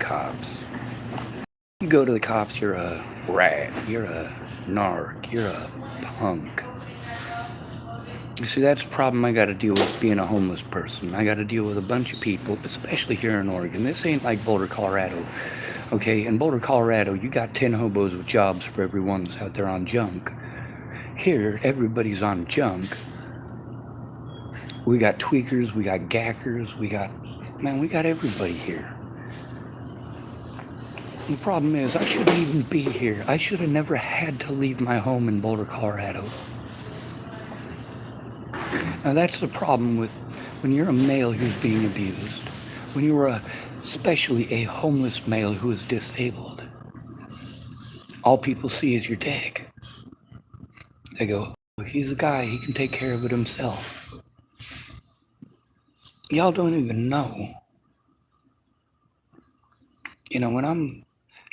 cops. You go to the cops, you're a rat, you're a narc, you're a punk. You see, that's the problem I got to deal with being a homeless person. I got to deal with a bunch of people, especially here in Oregon. This ain't like Boulder, Colorado. Okay, in Boulder, Colorado, you got 10 hobos with jobs for every one that's out there on junk. Here, everybody's on junk. We got tweakers, we got gackers, we got everybody here. The problem is, I shouldn't even be here. I should have never had to leave my home in Boulder, Colorado. Now that's the problem with when you're a male who's being abused, when you are especially a homeless male who is disabled. All people see is your dick. They go, he's a guy, he can take care of it himself. Y'all don't even know. You know, when I'm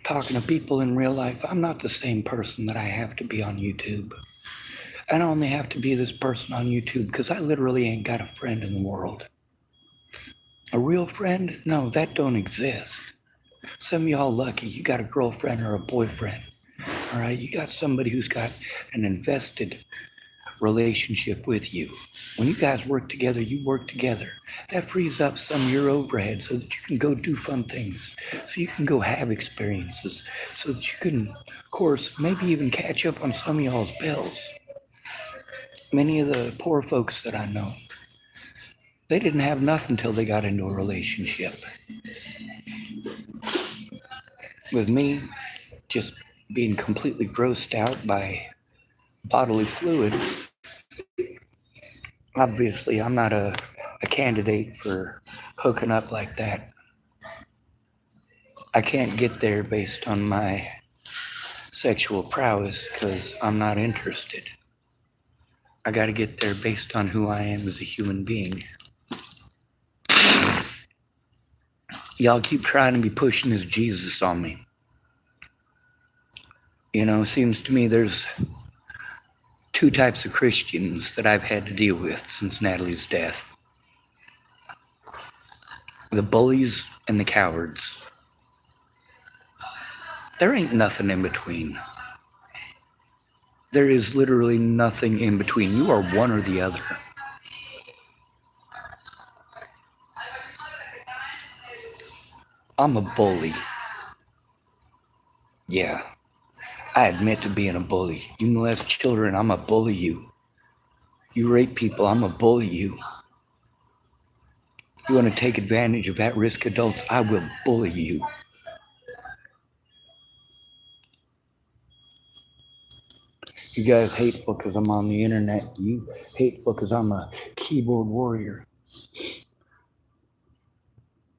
talking to people in real life, I'm not the same person that I have to be on YouTube. I don't only have to be this person on YouTube because I literally ain't got a friend in the world. A real friend? No, that don't exist. Some of y'all lucky you got a girlfriend or a boyfriend. All right, you got somebody who's got an invested relationship with you. When you guys work together, you work together. That frees up some of your overhead so that you can go do fun things, so you can go have experiences, so that you can, of course, maybe even catch up on some of y'all's bills. Many of the poor folks that I know, they didn't have nothing until they got into a relationship. With me, just being completely grossed out by bodily fluids, obviously I'm not a candidate for hooking up like that. I can't get there based on my sexual prowess because I'm not interested. I got to get there based on who I am as a human being. Y'all keep trying to be pushing this Jesus on me. You know, it seems to me there's two types of Christians that I've had to deal with since Natalie's death. The bullies and the cowards. There ain't nothing in between. There is literally nothing in between. You are one or the other. I'm a bully. Yeah, I admit to being a bully. You molest children, I'm a bully you. You rape people, I'm a bully you. You want to take advantage of at-risk adults, I will bully you. You guys hateful because I'm on the internet. You hateful because I'm a keyboard warrior.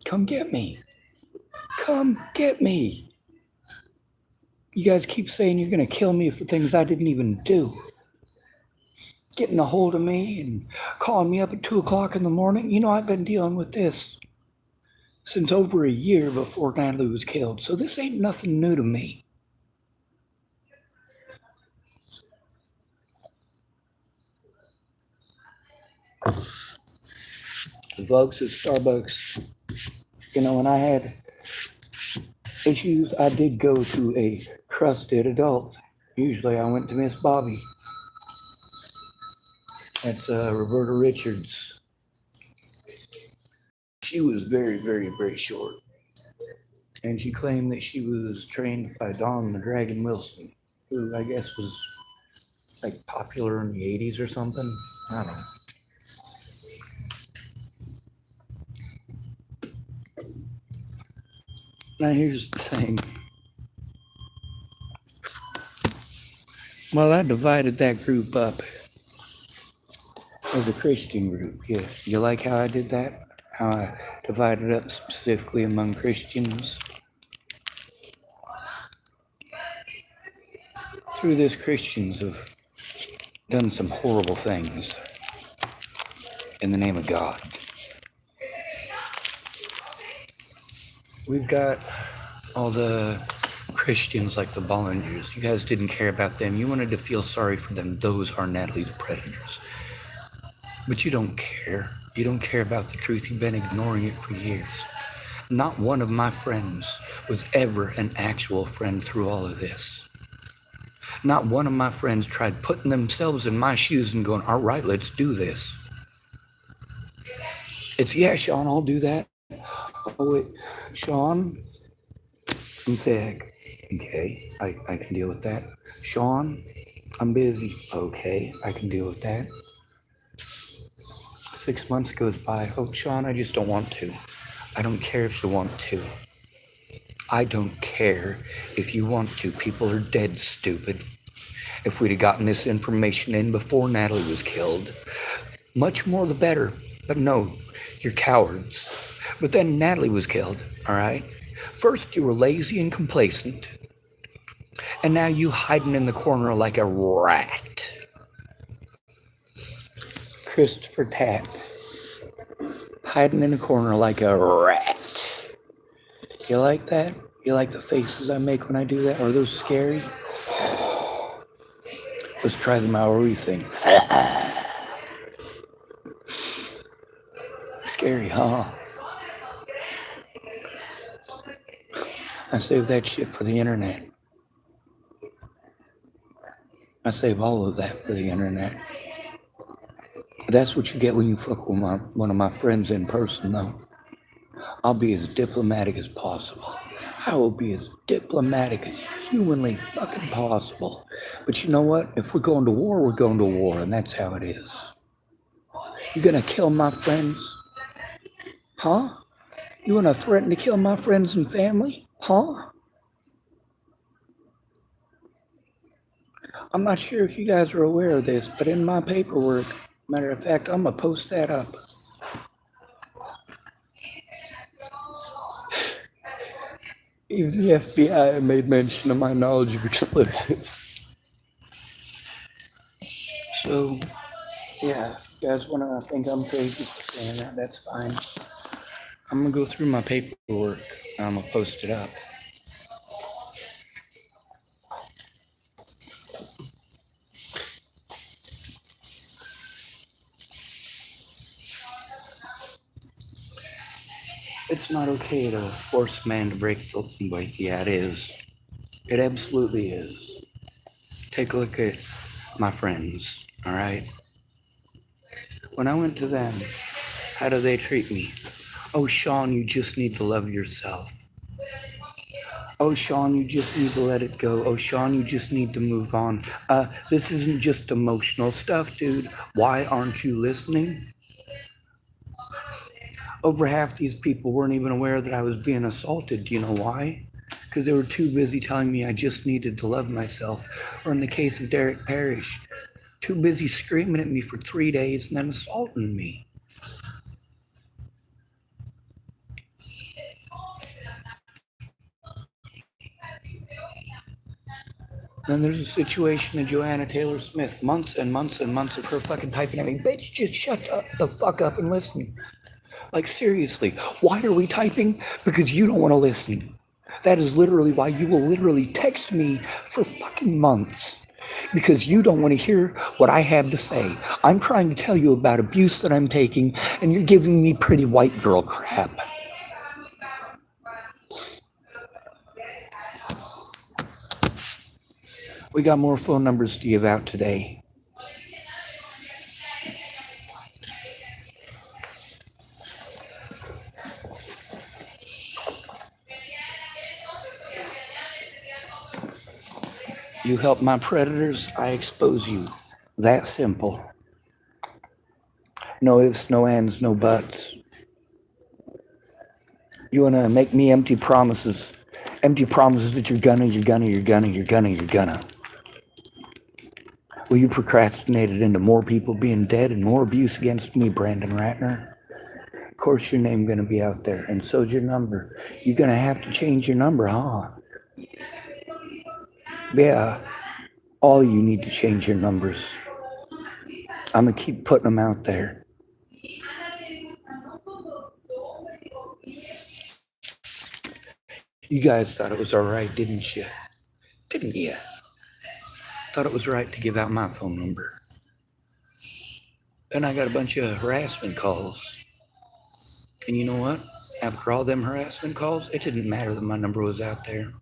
Come get me. Come get me. You guys keep saying you're going to kill me for things I didn't even do. Getting a hold of me and calling me up at 2 o'clock in the morning. You know, I've been dealing with this since over a year before Natalie was killed. So this ain't nothing new to me. The folks at Starbucks, you know, when I had issues, I did go to a trusted adult. Usually I went to Miss Bobby. That's Roberta Richards. She was very, very, very short. And she claimed that she was trained by Don the Dragon Wilson, who I guess was like popular in the 80s or something. I don't know. Now here's the thing. Well, I divided that group up as a Christian group. Yeah, you like how I did that? How I divided up specifically among Christians? Through this, Christians have done some horrible things in the name of God. We've got all the Christians like the Bollingers. You guys didn't care about them. You wanted to feel sorry for them. Those are Natalie's predators. But you don't care. You don't care about the truth. You've been ignoring it for years. Not one of my friends was ever an actual friend through all of this. Not one of my friends tried putting themselves in my shoes and going, all right, let's do this. It's, yeah, Sean, I'll do that. Oh, wait, Sean, I'm sick. Okay, I can deal with that. Sean, I'm busy. Okay, I can deal with that. 6 months goes by. Oh, Sean, I just don't want to. I don't care if you want to. I don't care if you want to. People are dead, stupid. If we'd have gotten this information in before Natalie was killed, much more the better. But no, you're cowards. But then Natalie was killed, all right? First, you were lazy and complacent, and now you hiding in the corner like a rat. Christopher Tapp, hiding in the corner like a rat. You like that? You like the faces I make when I do that? Are those scary? Let's try the Maori thing. Scary, huh? I save that shit for the internet. I save all of that for the internet. That's what you get when you fuck with one of my friends in person, though. I'll be as diplomatic as possible. I will be as diplomatic as humanly fucking possible. But you know what? If we're going to war, we're going to war, and that's how it is. You gonna kill my friends? Huh? You gonna threaten to kill my friends and family? Huh? I'm not sure if you guys are aware of this, but in my paperwork, matter of fact, I'm gonna post that up. Even the FBI made mention of my knowledge of explosives. So, yeah, if you guys wanna think I'm crazy for saying that, that's fine. I'm gonna go through my paperwork and I'm gonna post it up. It's not okay to force a man to break the wait. Yeah, it is. It absolutely is. Take a look at my friends, all right? When I went to them, how do they treat me? Oh, Sean, you just need to love yourself. Oh, Sean, you just need to let it go. Oh, Sean, you just need to move on. This isn't just emotional stuff, dude. Why aren't you listening? Over half these people weren't even aware that I was being assaulted. Do you know why? Because they were too busy telling me I just needed to love myself. Or in the case of Derek Parrish, too busy screaming at me for 3 days and then assaulting me. Then there's a situation of Joanna Taylor Smith, months and months and months of her fucking typing at me, bitch, just shut the fuck up and listen. Like, seriously, why are we typing? Because you don't want to listen. That is literally why you will literally text me for fucking months. Because you don't want to hear what I have to say. I'm trying to tell you about abuse that I'm taking, and you're giving me pretty white girl crap. We got more phone numbers to give out today. You help my predators, I expose you. That simple. No ifs, no ands, no buts. You want to make me empty promises. Empty promises that you're gonna. Well, you procrastinated into more people being dead and more abuse against me, Brandon Ratner. Of course your name gonna be out there, and so's your number. You're gonna have to change your number, huh? Yeah, all you need to change your numbers. I'm gonna keep putting them out there. You guys thought it was alright, didn't you? Didn't you? Thought it was right to give out my phone number. Then I got a bunch of harassment calls. And you know what? After all them harassment calls, it didn't matter that my number was out there.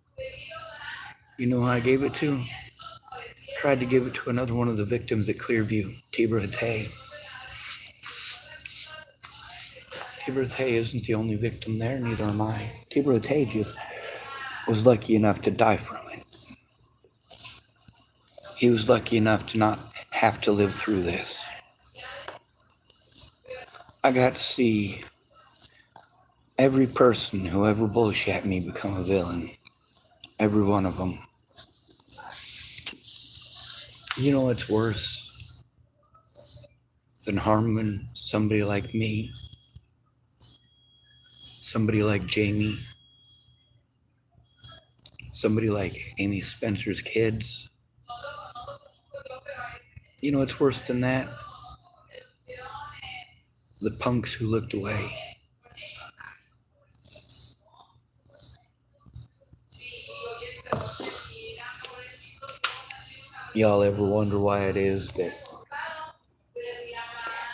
You know who I gave it to? Tried to give it to another one of the victims at Clearview, Stupidity. Stupidity isn't the only victim there, neither am I. Stupidity just was lucky enough to die from it. He was lucky enough to not have to live through this. I got to see every person who ever bullshit me become a villain. Every one of them. You know what's worse than harming somebody like me? Somebody like Jamie? Somebody like Amy Spencer's kids? You know what's worse than that? The punks who looked away. Y'all ever wonder why it is that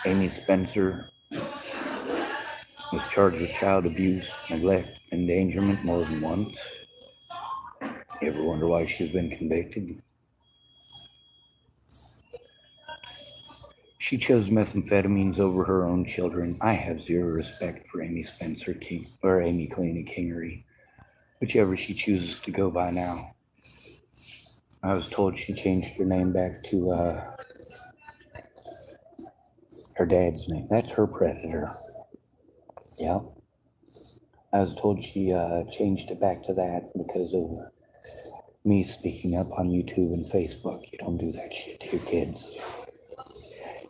Amy Spencer was charged with child abuse, neglect, endangerment more than once? You ever wonder why she's been convicted? She chose methamphetamines over her own children. I have zero respect for Amy Spencer King or Amy Cleany Kingery, whichever she chooses to go by now. I was told she changed her name back to her dad's name. That's her predator. Yeah. I was told she changed it back to that because of me speaking up on YouTube and Facebook. You don't do that shit to your kids.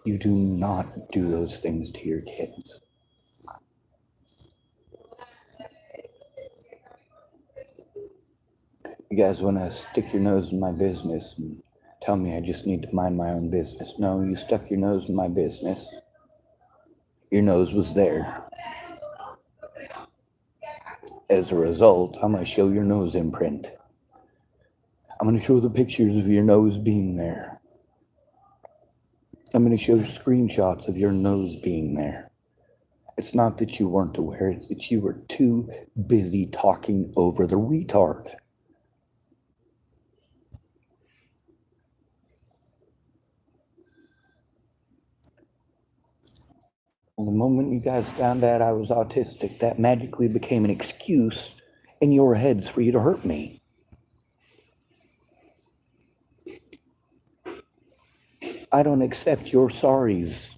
You do not do those things to your kids. You guys want to stick your nose in my business and tell me I just need to mind my own business. No, you stuck your nose in my business. Your nose was there. As a result, I'm going to show your nose imprint. I'm going to show the pictures of your nose being there. I'm going to show screenshots of your nose being there. It's not that you weren't aware, it's that you were too busy talking over the retard. Well, the moment you guys found out I was autistic, that magically became an excuse in your heads for you to hurt me. I don't accept your sorries.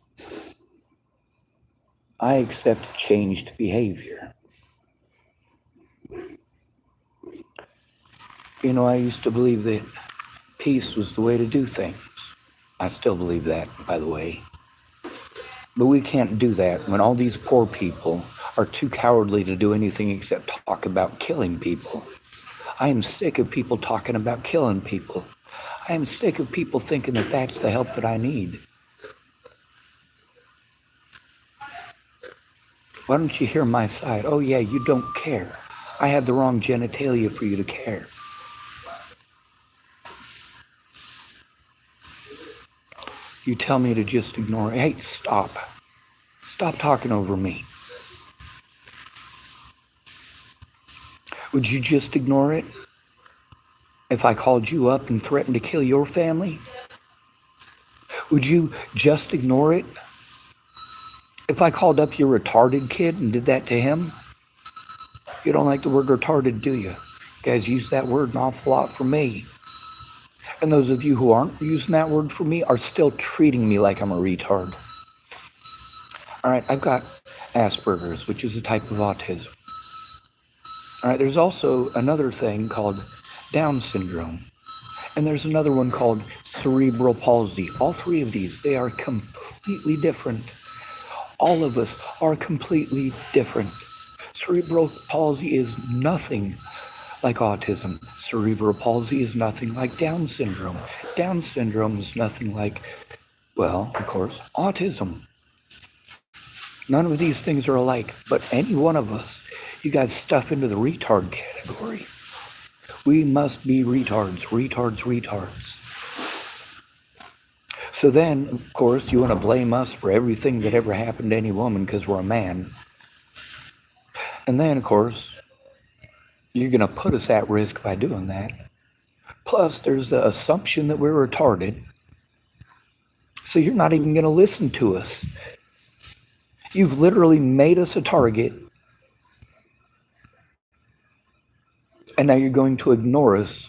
I accept changed behavior. You know, I used to believe that peace was the way to do things. I still believe that, by the way. But we can't do that when all these poor people are too cowardly to do anything except talk about killing people. I am sick of people talking about killing people. I am sick of people thinking that that's the help that I need. Why don't you hear my side? Oh yeah, you don't care. I had the wrong genitalia for you to care. You tell me to just ignore it. Hey, stop. Stop talking over me. Would you just ignore it if I called you up and threatened to kill your family? Would you just ignore it if I called up your retarded kid and did that to him? You don't like the word retarded, do you? You guys use that word an awful lot for me. And those of you who aren't using that word for me are still treating me like I'm a retard. All right, I've got Asperger's, which is a type of autism. All right, there's also another thing called Down syndrome. And there's another one called cerebral palsy. All three of these, they are completely different. All of us are completely different. Cerebral palsy is nothing like autism. Cerebral palsy is nothing like Down syndrome. Down syndrome is nothing like, well, of course, autism. None of these things are alike, but any one of us, you got stuff into the retard category. We must be retards, retards, retards. So then, of course, you want to blame us for everything that ever happened to any woman because we're a man. And then, of course, you're going to put us at risk by doing that. Plus, there's the assumption that we're retarded. So you're not even going to listen to us. You've literally made us a target. And now you're going to ignore us.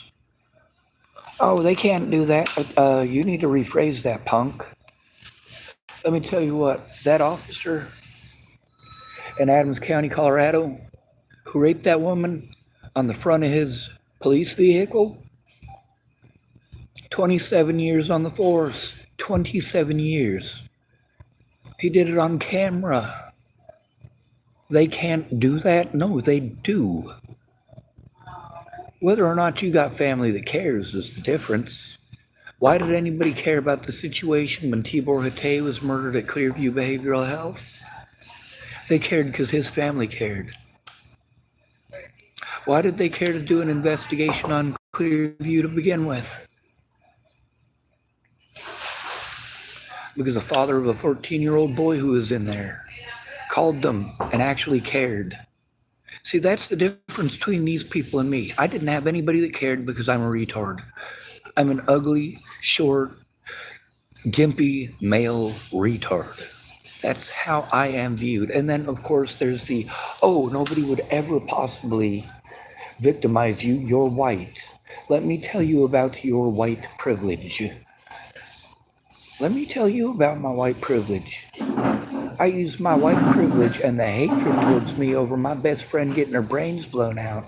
Oh, they can't do that. You need to rephrase that, punk. Let me tell you what, that officer in Adams County, Colorado, who raped that woman on the front of his police vehicle, 27 years on the force. 27 years. He did it on camera. They can't do that? No, they do. Whether or not you got family that cares is the difference. Why did anybody care about the situation when Tibor Hatay was murdered at Clearview Behavioral Health? They cared because his family cared. Why did they care to do an investigation on Clearview to begin with? Because the father of a 14-year-old boy who was in there called them and actually cared. See, that's the difference between these people and me. I didn't have anybody that cared because I'm a retard. I'm an ugly, short, gimpy male retard. That's how I am viewed. And then, of course, there's the, oh, nobody would ever possibly victimize you. You're white. Let me tell you about your white privilege. Let me tell you about my white privilege. I use my white privilege and the hatred towards me over my best friend getting her brains blown out.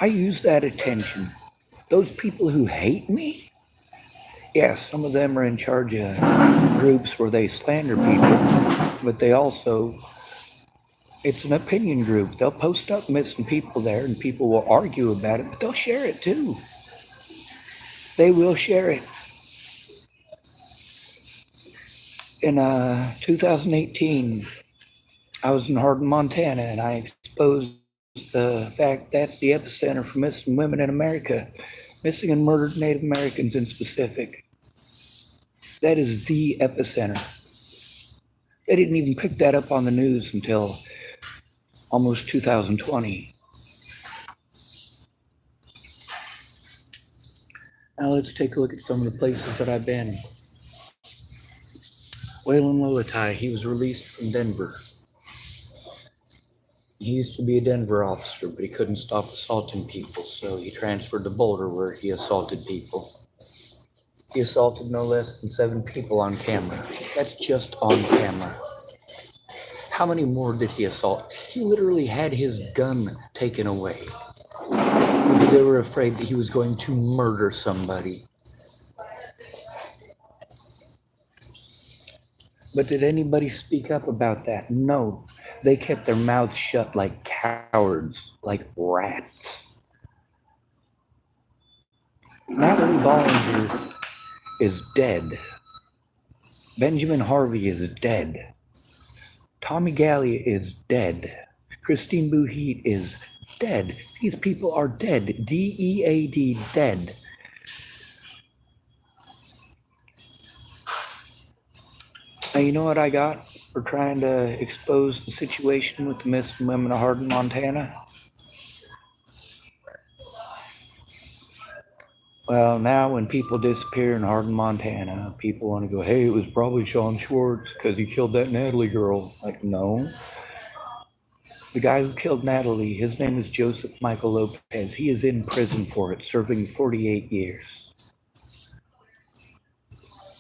I use that attention. Those people who hate me, yes, some of them are in charge of groups where they slander people, but they also, it's an opinion group. They'll post up missing people there and people will argue about it, but they'll share it too. They will share it. In 2018, I was in Hardin, Montana, and I exposed the fact that's the epicenter for missing women in America, missing and murdered Native Americans in specific. That is the epicenter. They didn't even pick that up on the news until almost 2020. Now let's take a look at some of the places that I've been. Waylon Loatai, he was released from Denver. He used to be a Denver officer, but he couldn't stop assaulting people, so he transferred to Boulder where he assaulted people. He assaulted no less than 7 people on camera. That's just on camera. How many more did he assault? He literally had his gun taken away because they were afraid that he was going to murder somebody. But did anybody speak up about that? No. They kept their mouths shut like cowards, like rats. Natalie Bollinger is dead. Benjamin Harvey is dead. Tommy Gallia is dead. Christine Bouhit is dead. These people are dead. D-E-A-D, dead. Now, you know what I got for trying to expose the situation with the missing women of Hardin, Montana? Well, now when people disappear in Hardin, Montana, people want to go, hey, it was probably Sean Schwartz because he killed that Natalie girl. Like, no. The guy who killed Natalie, his name is Joseph Michael Lopez. He is in prison for it, serving 48 years.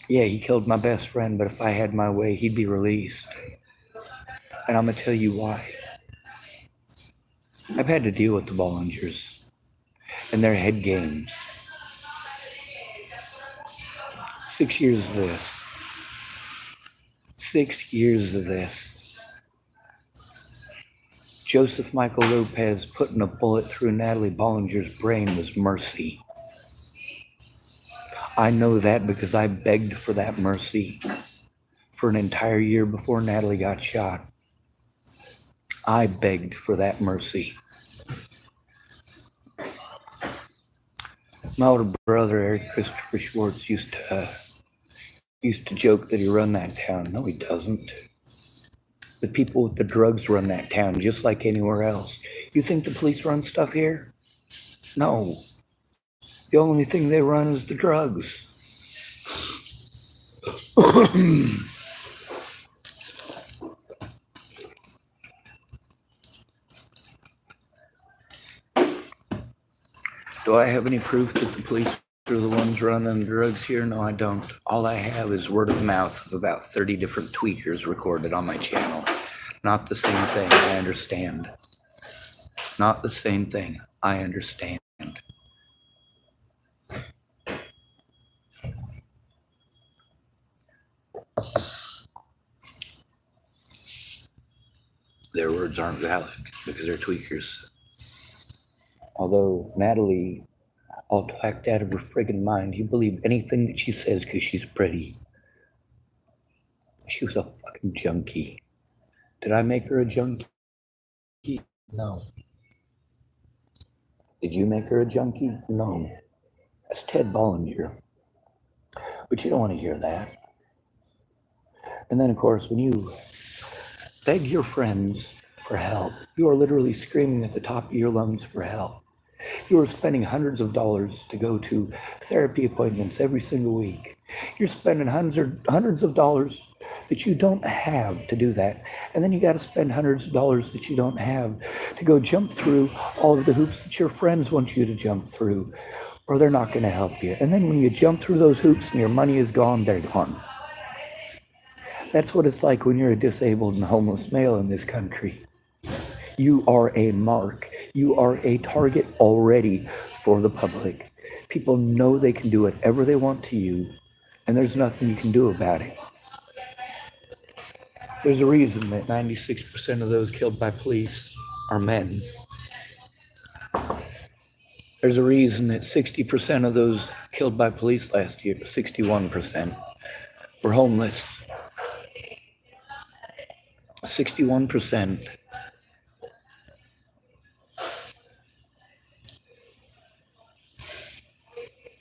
Yeah, he killed my best friend, but if I had my way, he'd be released. And I'm going to tell you why. I've had to deal with the Bollingers and their head games. 6 years of this. 6 years of this. Joseph Michael Lopez putting a bullet through Natalie Bollinger's brain was mercy. I know that because I begged for that mercy for an entire year before Natalie got shot. I begged for that mercy. My older brother, Eric Christopher Schwartz, used to joke that he run that town. No, he doesn't. The people with the drugs run that town just like anywhere else. You think the police run stuff here? No. The only thing they run is the drugs. Do I have any proof that the police are the ones running the drugs here? No, I don't. All I have is word of mouth of about 30 different tweakers recorded on my channel. Not the same thing, I understand. Not the same thing, I understand. Their words aren't valid because they're tweakers. Although Natalie, all whacked out of her friggin' mind, you believe anything that she says because she's pretty. She was a fucking junkie. Did I make her a junkie? No. Did you make her a junkie? No. That's Ted Bollinger. But you don't want to hear that. And then, of course, when you beg your friends for help, you are literally screaming at the top of your lungs for help. You are spending hundreds of dollars to go to therapy appointments every single week. You're spending hundreds of dollars that you don't have to do that. And then you got to spend hundreds of dollars that you don't have to go jump through all of the hoops that your friends want you to jump through, or they're not going to help you. And then when you jump through those hoops and your money is gone, they're gone. That's what it's like when you're a disabled and homeless male in this country. You are a mark. You are a target already for the public. People know they can do whatever they want to you, and there's nothing you can do about it. There's a reason that 96% of those killed by police are men. There's a reason that 60% of those killed by police last year, 61%, were homeless. 61%.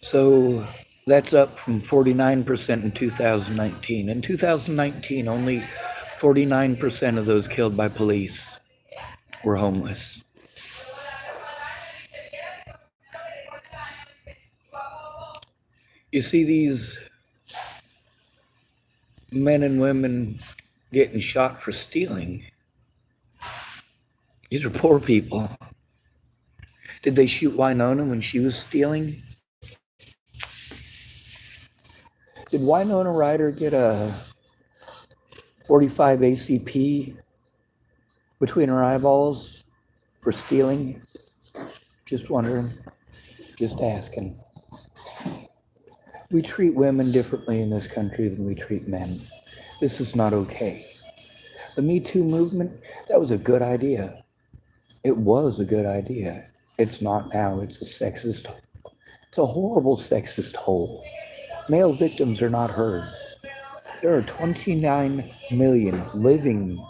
So that's up from 49% in 2019. In 2019, only 49% of those killed by police were homeless. You see these men and women getting shot for stealing. These are poor people. Did they shoot Winona when she was stealing? Did Winona Ryder get a 45 ACP between her eyeballs for stealing? Just wondering, just asking. We treat women differently in this country than we treat men. This is not okay. The Me Too movement, that was a good idea. It was a good idea. It's not now. It's a horrible sexist hole. Male victims are not heard. There are 29 million living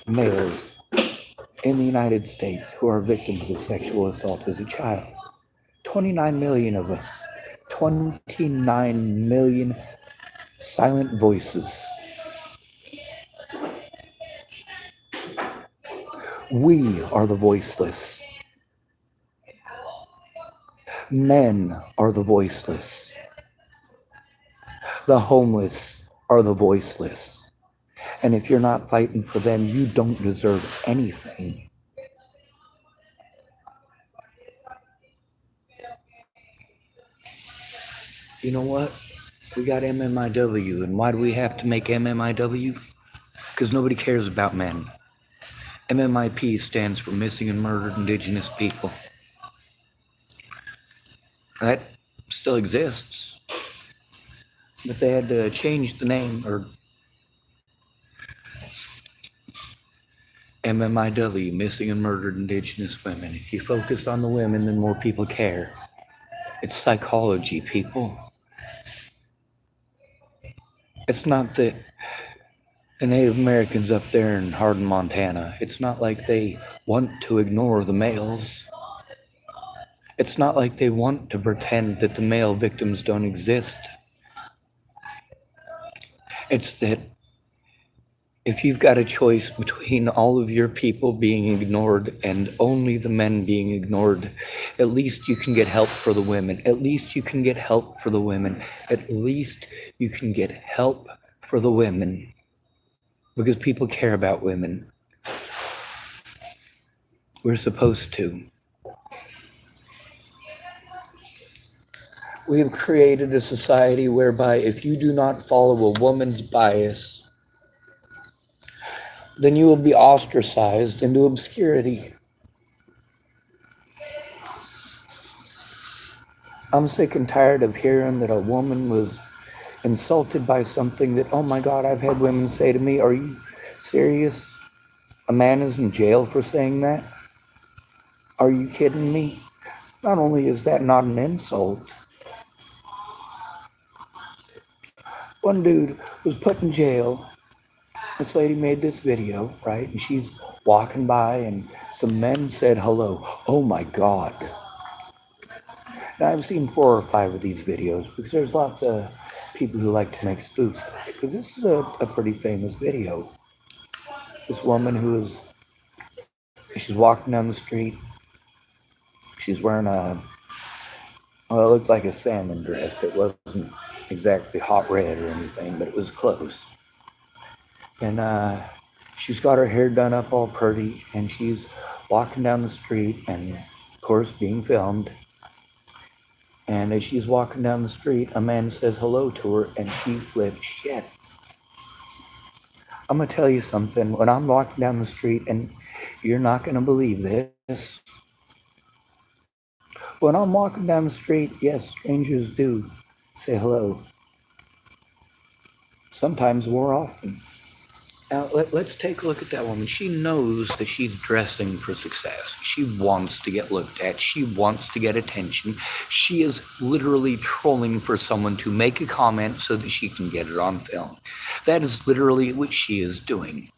males in the United States who are victims of sexual assault as a child. 29 million of us. 29 million silent voices. We are the voiceless. Men are the voiceless. The homeless are the voiceless. And if you're not fighting for them, you don't deserve anything. You know what? We got MMIW, and why do we have to make MMIW? Because nobody cares about men. MMIP stands for Missing and Murdered Indigenous People. That still exists, but they had to change the name, or MMIW, Missing and Murdered Indigenous Women. If you focus on the women, then more people care. It's psychology, people. It's not that the Native Americans up there in Hardin, Montana, it's not like they want to ignore the males. It's not like they want to pretend that the male victims don't exist. It's that If you've got a choice between all of your people being ignored and only the men being ignored, at least you can get help for the women. At least you can get help for the women. At least you can get help for the women. Because people care about women. We're supposed to. We have created a society whereby if you do not follow a woman's bias, then you will be ostracized into obscurity. I'm sick and tired of hearing that a woman was insulted by something that, oh my God, I've had women say to me, are you serious? A man is in jail for saying that? Are you kidding me? Not only is that not an insult, one dude was put in jail. This lady made this video, right? And she's walking by and some men said hello. Oh my God. Now I've seen 4 or 5 of these videos because there's lots of people who like to make spoofs of it, because this is a pretty famous video. This woman she's walking down the street. She's wearing it looked like a salmon dress. It wasn't exactly hot red or anything, but it was close. And she's got her hair done up all pretty, and she's walking down the street and, of course, being filmed. And as she's walking down the street, a man says hello to her, and she flips shit. I'm going to tell you something. When I'm walking down the street, and you're not going to believe this, when I'm walking down the street, yes, strangers do say hello. Sometimes more often. Now, let's take a look at that woman. She knows that she's dressing for success. She wants to get looked at. She wants to get attention. She is literally trolling for someone to make a comment so that she can get it on film. That is literally what she is doing.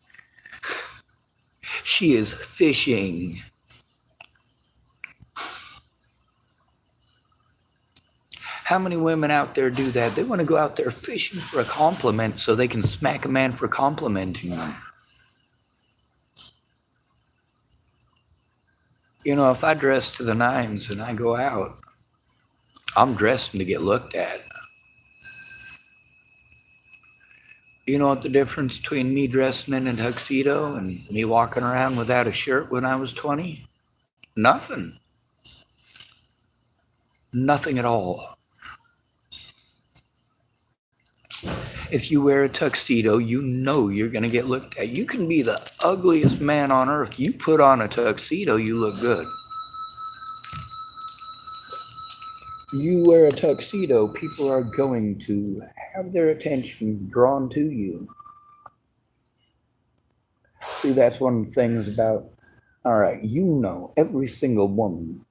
She is fishing. How many women out there do that? They want to go out there fishing for a compliment so they can smack a man for complimenting them. You know, if I dress to the nines and I go out, I'm dressing to get looked at. You know what the difference between me dressing in a tuxedo and me walking around without a shirt when I was 20? Nothing. Nothing at all. If you wear a tuxedo, you know you're going to get looked at. You can be the ugliest man on earth. You put on a tuxedo, you look good. You wear a tuxedo, people are going to have their attention drawn to you. See, that's one of the things about, all right, you know, every single woman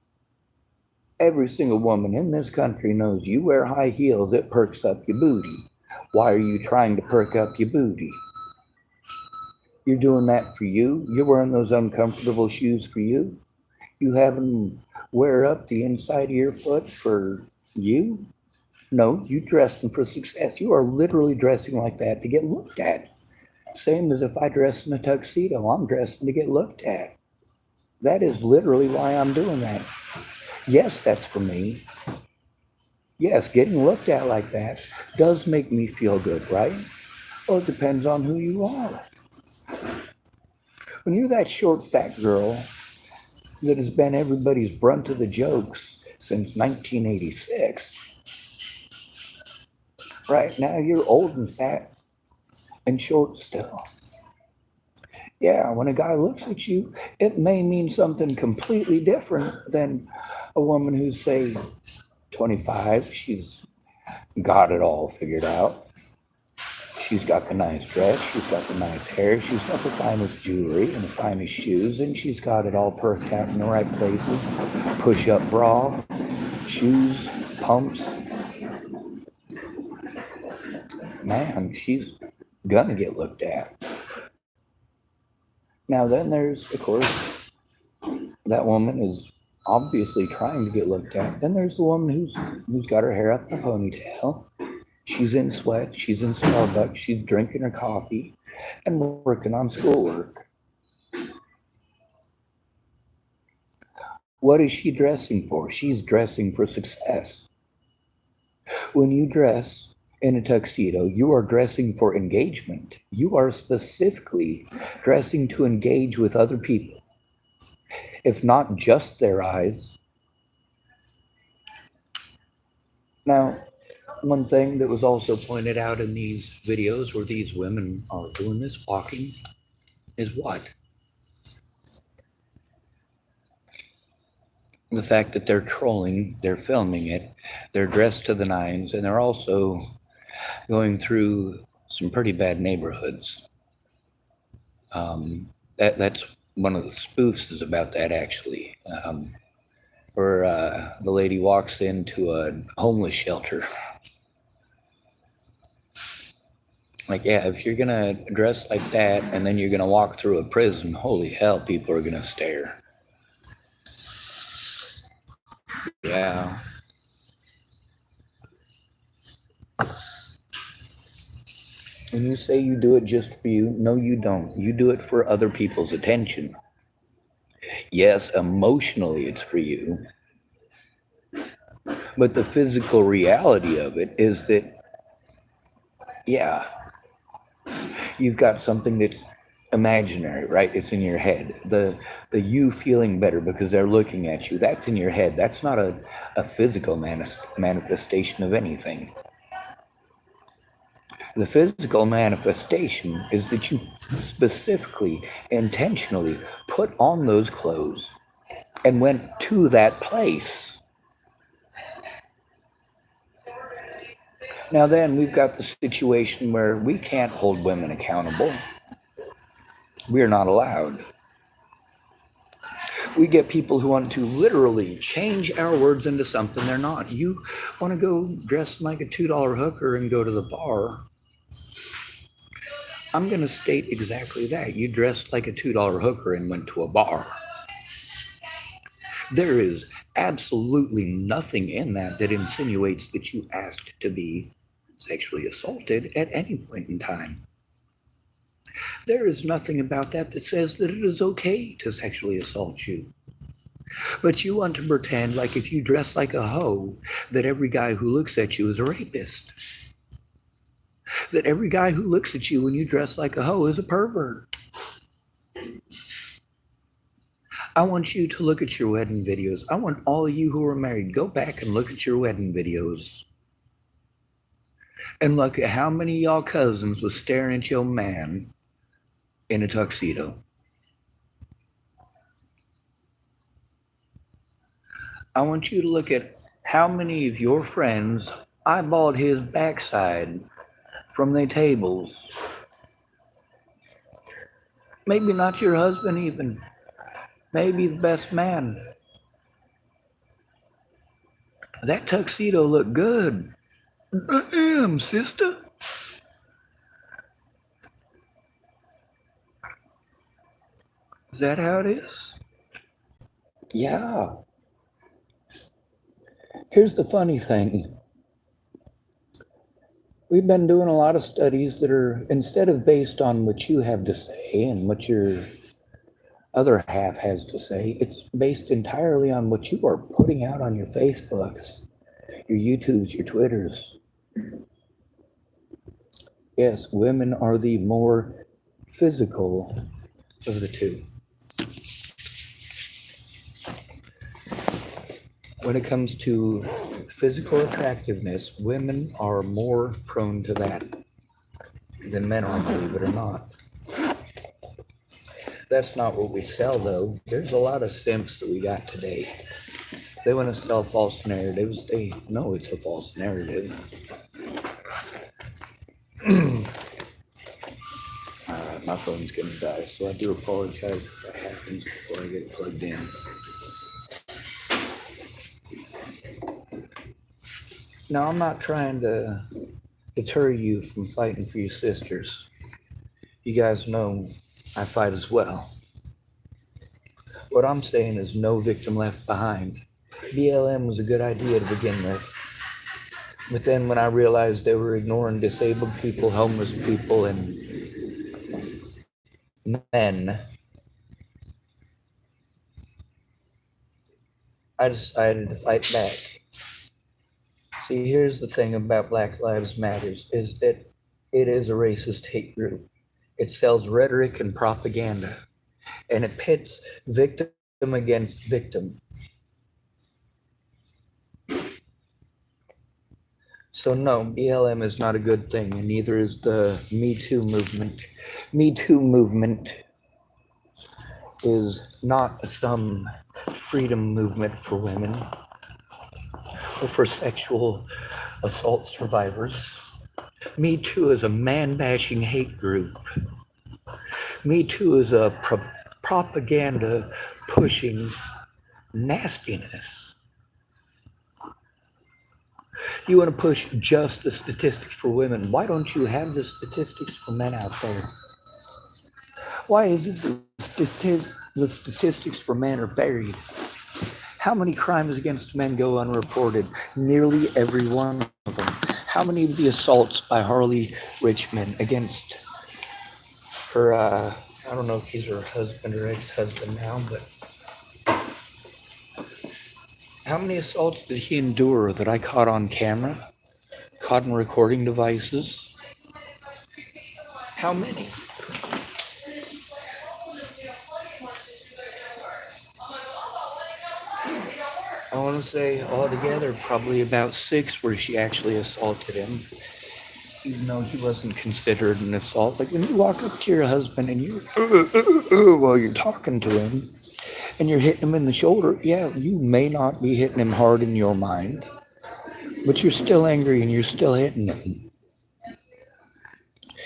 in this country knows you wear high heels, it perks up your booty. Why are you trying to perk up your booty? You're doing that for you? You're wearing those uncomfortable shoes for you? You have them wear up the inside of your foot for you? No, you dress them for success. You are literally dressing like that to get looked at. Same as if I dress in a tuxedo, I'm dressing to get looked at. That is literally why I'm doing that. Yes, that's for me. Yes, getting looked at like that does make me feel good, right? Well, it depends on who you are. When you're that short, fat girl that has been everybody's brunt of the jokes since 1986, right now you're old and fat and short still. Yeah, when a guy looks at you, it may mean something completely different than a woman who's, say, 25. She's got it all figured out. She's got the nice dress, she's got the nice hair, she's got the finest jewelry and the finest shoes, and she's got it all perked out in the right places. Push-up bra, shoes, pumps. Man, she's gonna get looked at. Now then there's, of course, that woman is obviously trying to get looked at. Then there's the woman who's got her hair up in a ponytail. She's in sweat, she's in Starbucks, she's drinking her coffee and working on schoolwork. What is she dressing for? She's dressing for success. When you dress in a tuxedo, you are dressing for engagement. You are specifically dressing to engage with other people, if not just their eyes. Now, one thing that was also pointed out in these videos where these women are doing this walking is what? The fact that they're trolling, they're filming it, they're dressed to the nines, and they're also going through some pretty bad neighborhoods. That's one of the spoofs is about that actually, where the lady walks into a homeless shelter. Like, yeah, if you're gonna dress like that and then you're gonna walk through a prison, holy hell, people are gonna stare. Yeah. When you say you do it just for you, no, you don't. You do it for other people's attention. Yes, emotionally it's for you. But the physical reality of it is that, yeah, you've got something that's imaginary, right? It's in your head. The you feeling better because they're looking at you, that's in your head. That's not a physical manifestation of anything. The physical manifestation is that you specifically, intentionally put on those clothes and went to that place. Now then, we've got the situation where we can't hold women accountable. We're not allowed. We get people who want to literally change our words into something they're not. You want to go dress like a $2 hooker and go to the bar. I'm going to state exactly that. You dressed like a $2 hooker and went to a bar. There is absolutely nothing in that that insinuates that you asked to be sexually assaulted at any point in time. There is nothing about that that says that it is okay to sexually assault you. But you want to pretend like if you dress like a hoe, that every guy who looks at you is a rapist. That every guy who looks at you when you dress like a hoe is a pervert. I want you to look at your wedding videos. I want all of you who are married, go back and look at your wedding videos. And look at how many of y'all cousins was staring at your man in a tuxedo. I want you to look at how many of your friends eyeballed his backside from their tables. Maybe not your husband even. Maybe the best man. That tuxedo looked good. Damn, sister. Is that how it is? Yeah. Here's the funny thing. We've been doing a lot of studies that are, instead of based on what you have to say and what your other half has to say, it's based entirely on what you are putting out on your Facebooks, your YouTubes, your Twitters. Yes, women are the more physical of the two. When it comes to physical attractiveness, women are more prone to that than men are, believe it or not. That's not what we sell, though. There's a lot of simps that we got today. They want to sell false narratives. They know it's a false narrative. Alright, my phone's gonna die, so I do apologize if that happens before I get it plugged in. Now, I'm not trying to deter you from fighting for your sisters. You guys know I fight as well. What I'm saying is no victim left behind. BLM was a good idea to begin with. But then when I realized they were ignoring disabled people, homeless people, and men, I decided to fight back. See, here's the thing about Black Lives Matters is that it is a racist hate group. It sells rhetoric and propaganda, and it pits victim against victim. So no, BLM is not a good thing, and neither is the Me Too movement. Me Too movement is not some freedom movement for women or for sexual assault survivors. Me Too is a man-bashing hate group. Me Too is a propaganda pushing nastiness. You want to push just the statistics for women. Why don't you have the statistics for men out there? Why is it the statistics for men are buried? How many crimes against men go unreported? Nearly every one of them. How many of the assaults by Harley Richmond against her, I don't know if he's her husband or ex-husband now, but how many assaults did he endure that I caught on camera? Caught in recording devices? How many? I want to say altogether probably about 6 where she actually assaulted him, even though he wasn't considered an assault. Like when you walk up to your husband and you're while you're talking to him and you're hitting him in the shoulder, yeah, you may not be hitting him hard in your mind, but you're still angry and you're still hitting him.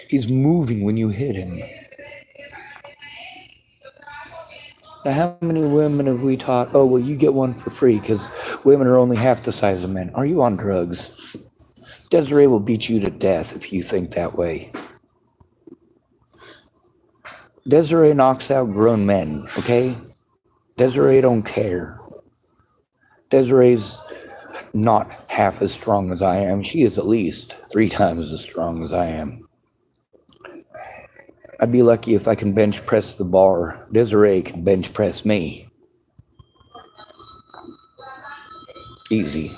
He's moving when you hit him. Now, how many women have we taught, oh, well, you get one for free because women are only half the size of men? Are you on drugs? Desiree will beat you to death if you think that way. Desiree knocks out grown men, okay? Desiree don't care. Desiree's not half as strong as I am. She is at least 3 times as strong as I am. I'd be lucky if I can bench press the bar. Desiree can bench press me. Easy.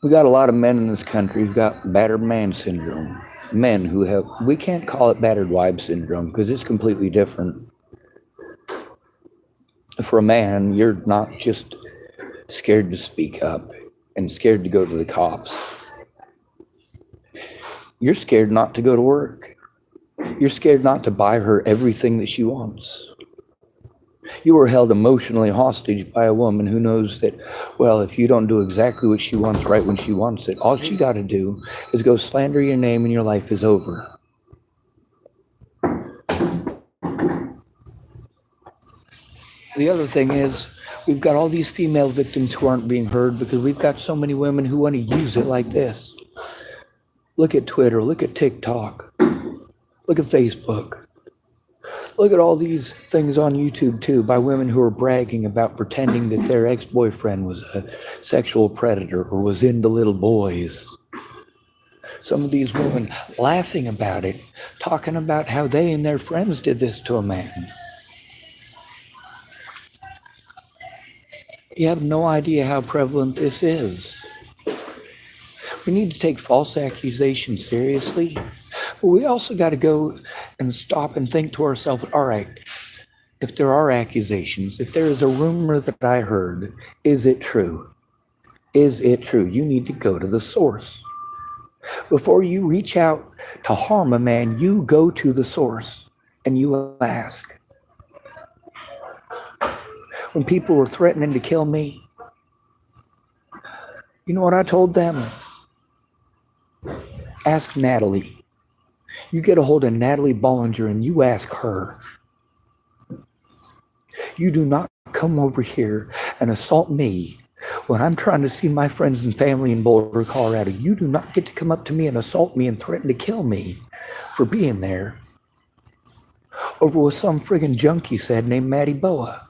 We got a lot of men in this country who've got battered man syndrome. Men who have, we can't call it battered wife syndrome because it's completely different. For a man, you're not just scared to speak up and scared to go to the cops. You're scared not to go to work. You're scared not to buy her everything that she wants. You are held emotionally hostage by a woman who knows that, well, if you don't do exactly what she wants right when she wants it, all she got to do is go slander your name and your life is over. The other thing is, we've got all these female victims who aren't being heard because we've got so many women who want to use it like this. Look at Twitter, look at TikTok, look at Facebook. Look at all these things on YouTube too by women who are bragging about pretending that their ex-boyfriend was a sexual predator or was into little boys. Some of these women laughing about it, talking about how they and their friends did this to a man. You have no idea how prevalent this is. We need to take false accusations seriously. But we also got to go and stop and think to ourselves, all right, if there are accusations, if there is a rumor that I heard, is it true? Is it true? You need to go to the source. Before you reach out to harm a man, you go to the source and you ask. When people were threatening to kill me, you know what I told them? Ask Natalie. You get a hold of Natalie Bollinger and you ask her. You do not come over here and assault me when I'm trying to see my friends and family in Boulder, Colorado. You do not get to come up to me and assault me and threaten to kill me for being there over what some friggin' junkie said named Maddie Boa.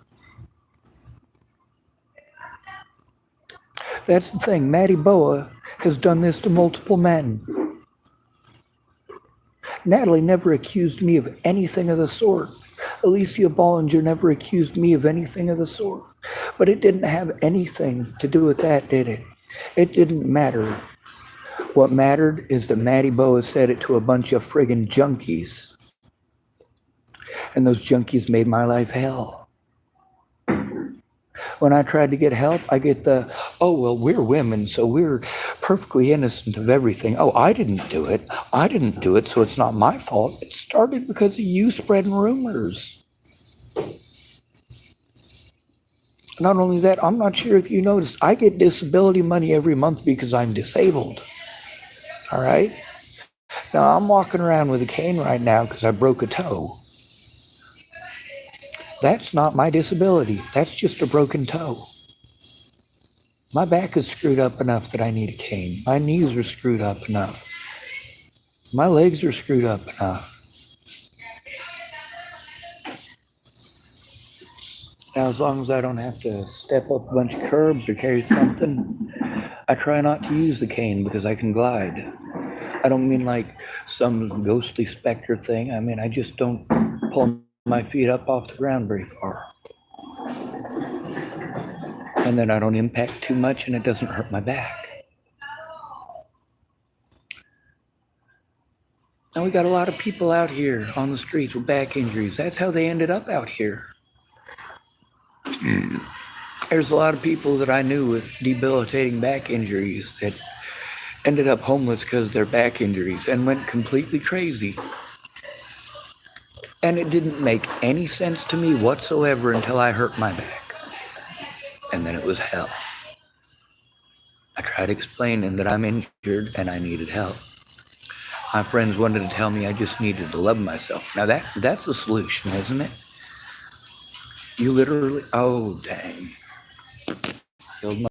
That's the thing. Matty Boa has done this to multiple men. Natalie never accused me of anything of the sort. Alicia Bollinger never accused me of anything of the sort. But it didn't have anything to do with that, did it? It didn't matter. What mattered is that Matty Boa said it to a bunch of friggin' junkies. And those junkies made my life hell. When I tried to get help, I get the, oh, well, we're women, so we're perfectly innocent of everything. Oh, I didn't do it. I didn't do it, so it's not my fault. It started because of you spreading rumors. Not only that, I'm not sure if you noticed, I get disability money every month because I'm disabled. All right? Now, I'm walking around with a cane right now because I broke a toe. That's not my disability. That's just a broken toe. My back is screwed up enough that I need a cane. My knees are screwed up enough. My legs are screwed up enough. Now, as long as I don't have to step up a bunch of curbs or carry something, I try not to use the cane because I can glide. I don't mean like some ghostly specter thing. I mean, I just don't pull my feet up off the ground very far. And then I don't impact too much and it doesn't hurt my back. Now we got a lot of people out here on the streets with back injuries. That's how they ended up out here. There's a lot of people that I knew with debilitating back injuries that ended up homeless because of their back injuries and went completely crazy. And it didn't make any sense to me whatsoever until I hurt my back. And then it was hell. I tried explaining that I'm injured and I needed help. My friends wanted to tell me I just needed to love myself. Now that's a solution, isn't it? You literally, oh dang. Killed my